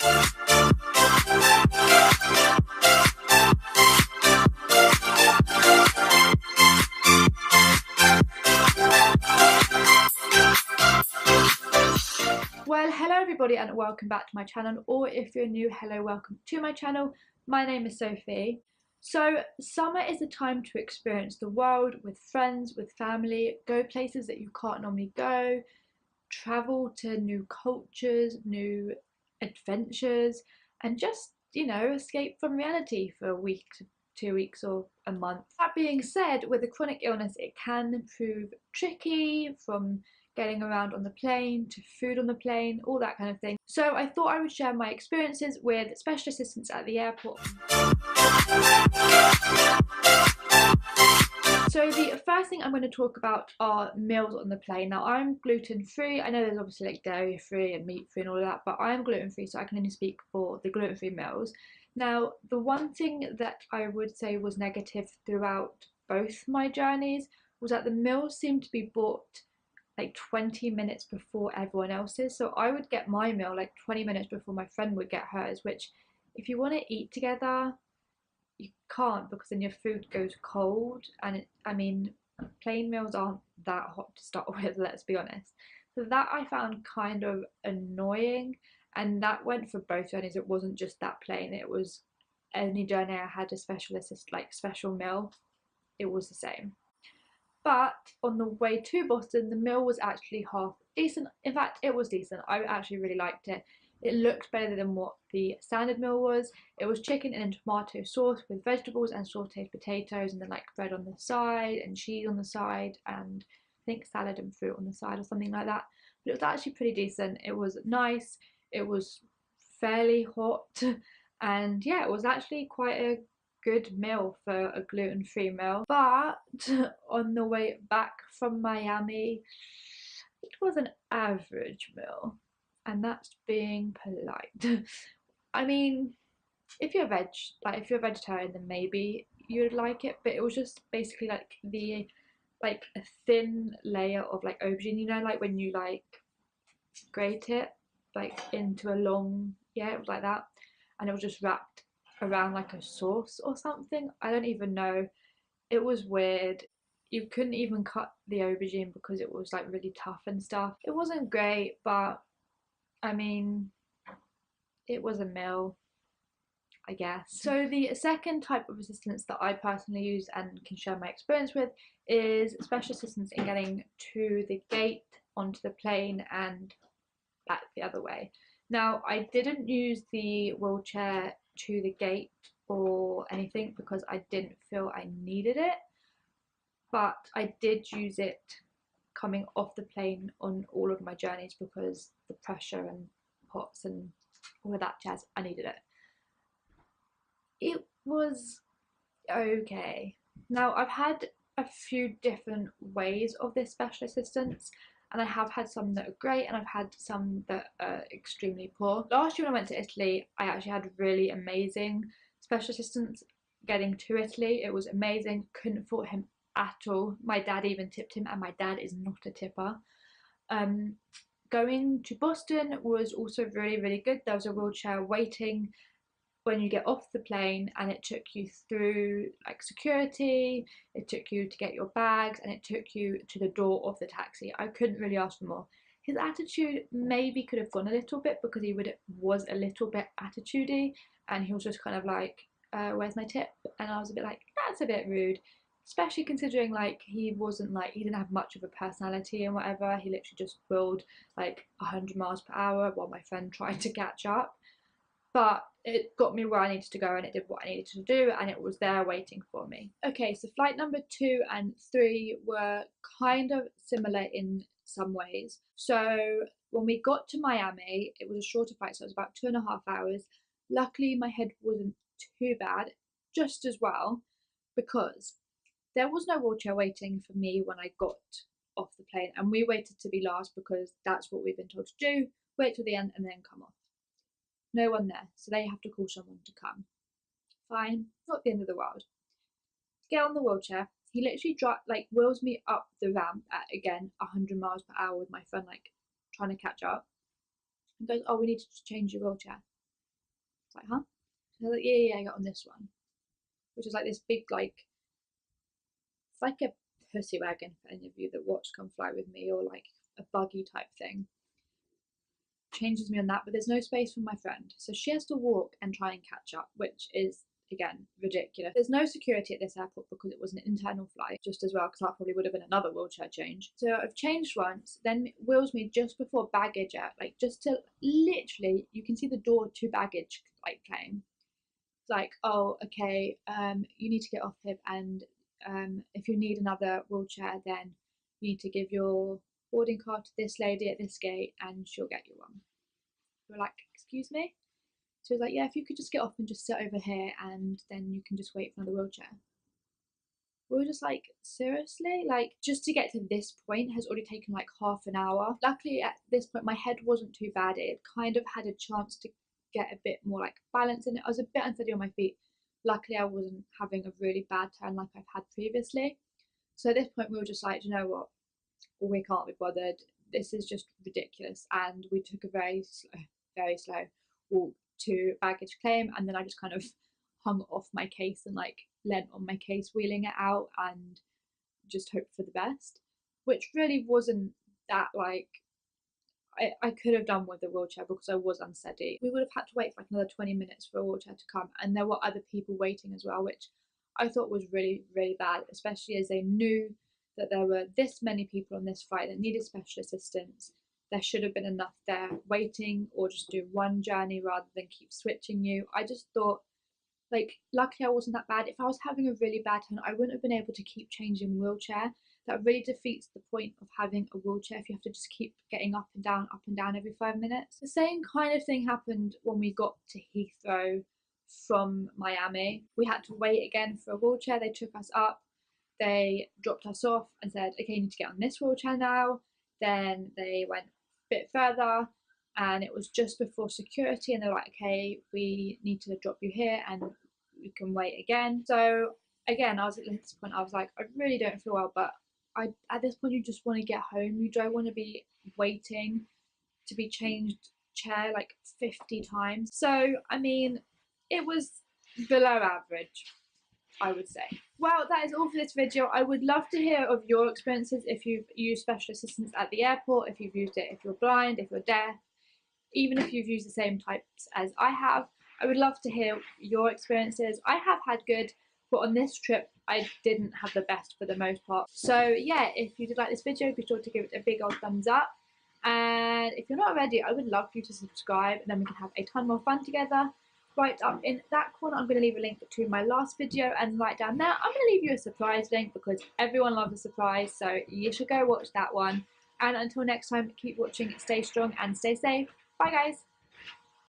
Well, hello everybody and welcome back to my channel, or if you're new, hello, welcome to my channel. My name is Sophie. So summer is a time to experience the world with friends, with family, go places that you can't normally go, travel to new cultures, new adventures, and just, escape from reality for a week to 2 weeks or a month. That being said, with a chronic illness, it can prove tricky, from getting around on the plane to food on the plane, all that kind of thing. So I thought I would share my experiences with special assistants at the airport. So the first thing I'm going to talk about are meals on the plane. Now, I'm gluten free. I know there's obviously like dairy free and meat free and all of that, but I'm gluten free, so I can only speak for the gluten free meals. Now, the one thing that I would say was negative throughout both my journeys was that the meals seemed to be bought like 20 minutes before everyone else's. So I would get my meal like 20 minutes before my friend would get hers, which if you want to eat together, you can't, because then your food goes cold. And plain meals aren't that hot to start with, let's be honest. So that I found kind of annoying, and that went for both journeys. It wasn't just that plane, it was any journey I had a special meal, it was the same. But on the way to Boston, the meal was actually half decent. In fact, it was decent. I actually really liked it. It looked better than what the standard meal was. It was chicken in a tomato sauce with vegetables and sauteed potatoes, and then like bread on the side and cheese on the side, and I think salad and fruit on the side or something like that. But it was actually pretty decent. It was nice. It was fairly hot, and yeah, it was actually quite a good meal for a gluten-free meal. But on the way back from Miami, it was an average meal, and that's being polite. I mean, if you're if you're a vegetarian, then maybe you would like it, but it was just basically like a thin layer of like aubergine, like when you like grate it like into a long, yeah, it was like that, and it was just wrapped around like a sauce or something. I don't even know. It was weird. You couldn't even cut the aubergine because it was like really tough and stuff. It wasn't great, but I mean, it was a meal, I guess. So the second type of assistance that I personally use and can share my experience with is special assistance in getting to the gate, onto the plane, and back the other way. Now, I didn't use the wheelchair to the gate or anything because I didn't feel I needed it, but I did use it coming off the plane on all of my journeys because the pressure and pots and all of that jazz, I needed it. It was okay. Now, I've had a few different ways of this special assistance, and I have had some that are great and I've had some that are extremely poor. Last year when I went to Italy, I actually had really amazing special assistance getting to Italy. It was amazing, couldn't fault him at all. My dad even tipped him, and my dad is not a tipper. Going to Boston was also really, really good. There was a wheelchair waiting when you get off the plane, and it took you through like security, it took you to get your bags, and it took you to the door of the taxi. I couldn't really ask for more. His attitude maybe could have gone a little bit because he was a little bit attitudey, and he was just kind of like, where's my tip? And I was a bit like, that's a bit rude, especially considering like he didn't have much of a personality and whatever. He literally just wheeled like 100 miles per hour while my friend tried to catch up. But it got me where I needed to go, and it did what I needed to do, and it was there waiting for me. Okay, so flight number 2 and 3 were kind of similar in some ways. So when we got to Miami, it was a shorter flight, so it was about 2.5 hours. Luckily, my head wasn't too bad, just as well, because there was no wheelchair waiting for me when I got off the plane, and we waited to be last because that's what we've been told to do, wait till the end and then come off. No one there, so they have to call someone to come. Fine, not the end of the world. Get on the wheelchair. He literally wheels me up the ramp at, again, 100 miles per hour with my friend like trying to catch up. And goes, oh, we need to change your wheelchair. like, huh? I was like, yeah, I got on this one, which is like this big, like, it's like a pussy wagon for any of you that watch Come Fly With Me, or like a buggy type thing. Changes me on that, but there's no space for my friend, so she has to walk and try and catch up, which is again ridiculous. There's no security at this airport because it was an internal flight, just as well, because that probably would have been another wheelchair change. So I've changed once, then wheels me just before baggage at, like, just to literally, you can see the door to baggage like claim. It's like, oh, okay, you need to get off here, and if you need another wheelchair, then you need to give your boarding card to this lady at this gate and she'll get you one. We're like, excuse me? So he was like, yeah, if you could just get off and just sit over here, and then you can just wait for another wheelchair. We were just like, seriously? Like, just to get to this point has already taken like half an hour. Luckily at this point my head wasn't too bad. It kind of had a chance to get a bit more like balance in it. I was a bit unsteady on my feet. Luckily I wasn't having a really bad turn like I've had previously. So at this point we were just like, you know what, we can't be bothered. This is just ridiculous. And we took a very slow walk to baggage claim, and then I just kind of hung off my case and like leant on my case, wheeling it out, and just hoped for the best, which really wasn't that like, I could have done with a wheelchair because I was unsteady. We would have had to wait for like another 20 minutes for a wheelchair to come, and there were other people waiting as well, which I thought was really, really bad, especially as they knew that there were this many people on this flight that needed special assistance. There should have been enough there waiting, or just do one journey rather than keep switching you. I just thought, like, luckily I wasn't that bad. If I was having a really bad turn, I wouldn't have been able to keep changing wheelchair. That really defeats the point of having a wheelchair if you have to just keep getting up and down every 5 minutes. The same kind of thing happened when we got to Heathrow from Miami. We had to wait again for a wheelchair. They took us up, they dropped us off and said, okay, you need to get on this wheelchair now. Then they went a bit further, and it was just before security, and they're like, okay, we need to drop you here and you can wait again. So again, I was at this point, I was like, I really don't feel well, but at this point you just want to get home. You don't want to be waiting to be changed chair like 50 times. So I mean, it was below average, I would say. Well, that is all for this video. I would love to hear of your experiences, if you've used special assistance at the airport, if you've used it, if you're blind, if you're deaf, even if you've used the same types as I have. I would love to hear your experiences. I have had good, but on this trip I didn't have the best for the most part. So yeah, if you did like this video, be sure to give it a big old thumbs up. And if you're not already, I would love for you to subscribe, and then we can have a ton more fun together. Right up in that corner, I'm going to leave a link to my last video, and right down there, I'm going to leave you a surprise link because everyone loves a surprise, so you should go watch that one. And until next time, keep watching, stay strong and stay safe. Bye guys!